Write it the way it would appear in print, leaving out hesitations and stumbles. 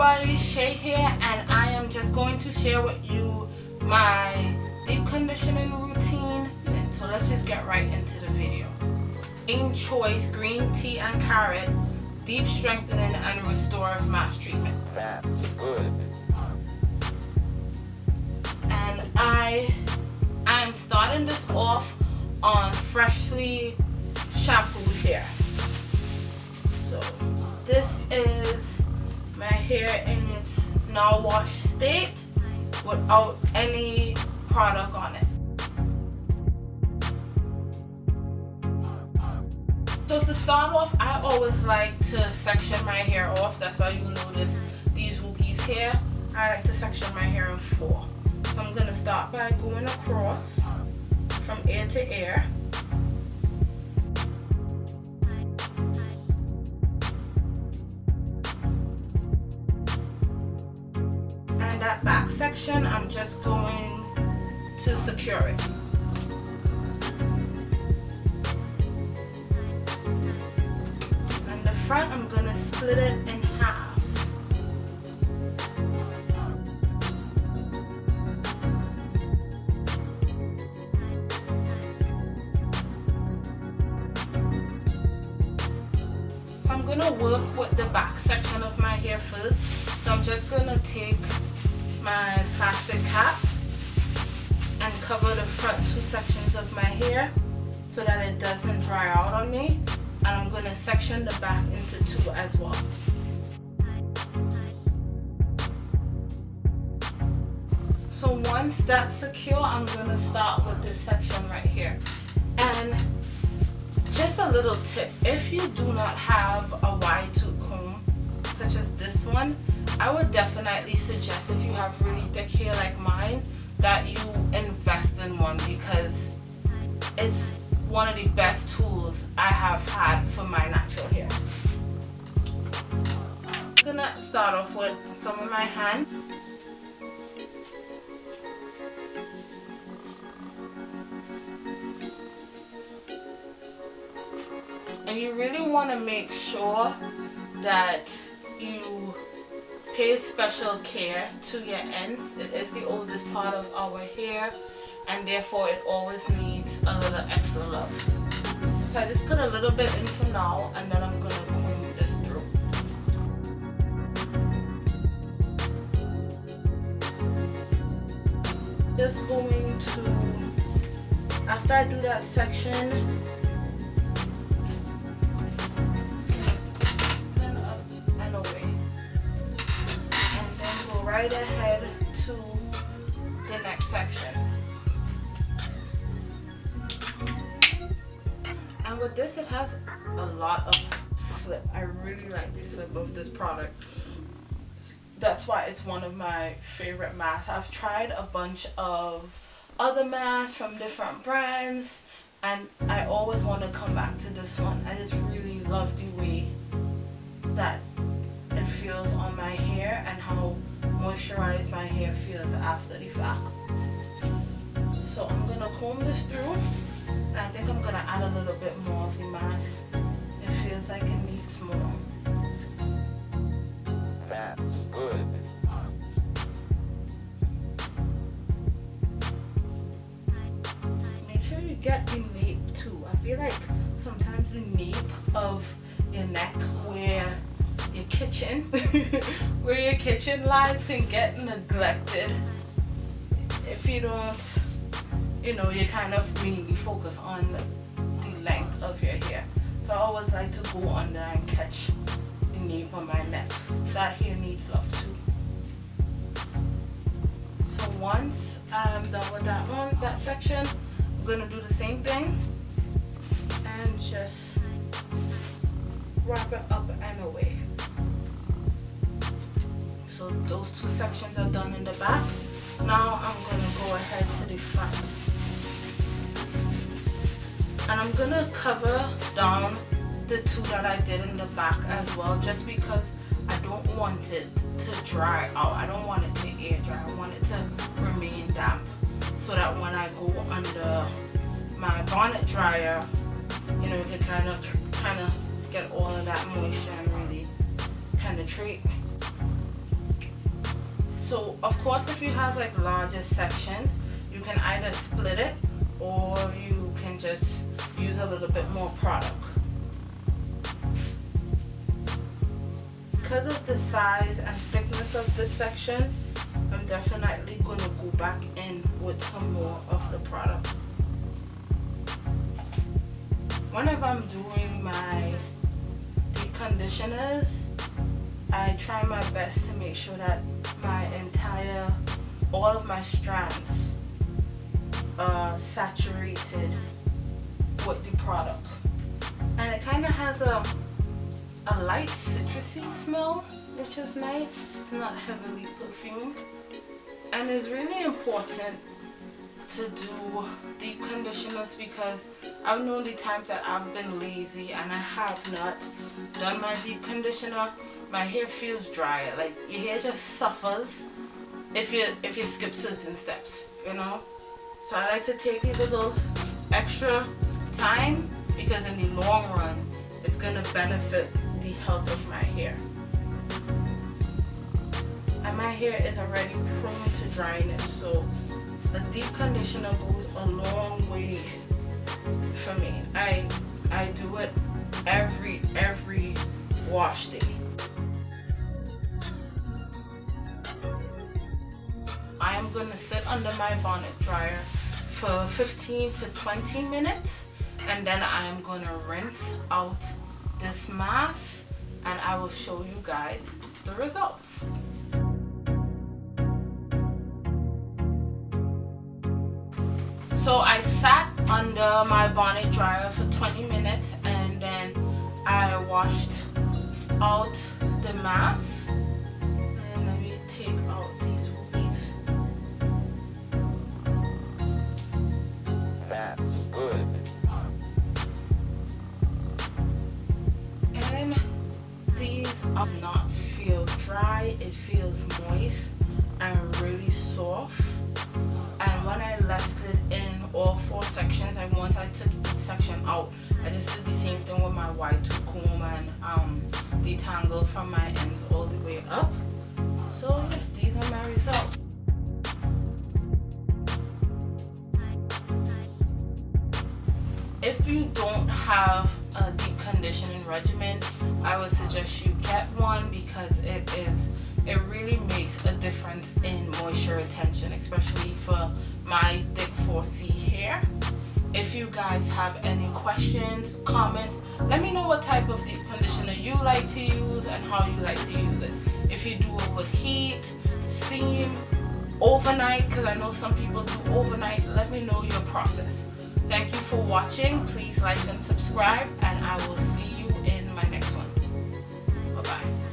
everybody, Shay here, and I am just going to share with you my deep conditioning routine. So let's just get right into the video. In choice green tea and carrot deep strengthening and restorative mask treatment. That's good. And I am starting this off on freshly shampooed hair. So this is my hair in its now washed state without any product on it. So to start off, I always like to section my hair off. That's why you'll notice these wookies here. I like to section my hair in 4. So I'm going to start by going across from ear to ear. And that back section, I'm just going to secure it. And the front, I'm going to split it in half. So I'm going to work with the back section of my hair first. So I'm just going to take my plastic cap and cover the front 2 sections of my hair so that it doesn't dry out on me, and I'm going to section the back into 2 as well. So once that's secure, I'm going to start with this section right here. And just a little tip, if you do not have a wide tooth comb such as this one, I would definitely suggest, if you have really thick hair like mine, that you invest in one, because it's one of the best tools I have had for my natural hair. I'm gonna start off with some of my hand. And you really want to make sure that you pay special care to your ends. It is the oldest part of our hair, and therefore it always needs a little extra love. So I just put a little bit in for now, and then I'm going to comb this through. Just going to, after I do that section, right ahead to the next section. And with this, it has a lot of slip. I really like the slip of this product. That's why it's one of my favorite masks. I've tried a bunch of other masks from different brands, and I always want to come back to this one. I just really love the way that it feels on my hair and how moisturized my hair feels after the fact. So I'm going to comb this through, and I think I'm going to add a little bit more of the mask. It feels like it needs more. That's good. Make sure you get the nape too. I feel like sometimes the nape of your neck where your kitchen lines can get neglected if you don't, you kind of mainly focus on the length of your hair. So I always like to go under and catch the nape on my neck. That hair needs love too. So once I'm done with that section, I'm going to do the same thing and just wrap it up and away. So those 2 sections are done in the back. Now I'm going to go ahead to the front. And I'm going to cover down the 2 that I did in the back as well, just because I don't want it to dry out. I don't want it to air dry. I want it to remain damp, so that when I go under my bonnet dryer, you can kind of get all of that moisture and really penetrate. So of course, if you have like larger sections, you can either split it or you can just use a little bit more product. Because of the size and thickness of this section, I'm definitely going to go back in with some more of the product. Whenever I'm doing my deep conditioners, I try my best to make sure that all of my strands are saturated with the product. And it kind of has a light citrusy smell, which is nice. It's not heavily perfumed. And it's really important to do deep conditioners because I've known the times that I've been lazy and I have not done my deep conditioner. My hair feels dry, like your hair just suffers if you skip certain steps, you know. So I like to take a little extra time because in the long run it's gonna benefit the health of my hair. And my hair is already prone to dryness, so a deep conditioner goes a long way for me. I do it every wash day. I am going to sit under my bonnet dryer for 15 to 20 minutes and then I am going to rinse out this mask and I will show you guys the results. So I sat under my bonnet dryer for 20 minutes and then I washed out the mask. And let me take out these wookies. That's good. And these do not feel dry, it feels moist and really soft. And when I left it in all 4 sections, and once I took each section out, I just did the same thing with my Y2 comb and detangled from my ends all the way up. So yeah, these are my results. If you don't have a deep conditioning regimen, I would suggest you get one because it really makes a difference in moisture retention, especially for my thick 4C hair. If you guys have any questions, comments, let me know what type of deep conditioner you like to use and how you like to use it. If you do it with heat, steam, overnight, because I know some people do overnight, let me know your process. Thank you for watching. Please like and subscribe and I will see you in my next one. Bye-bye.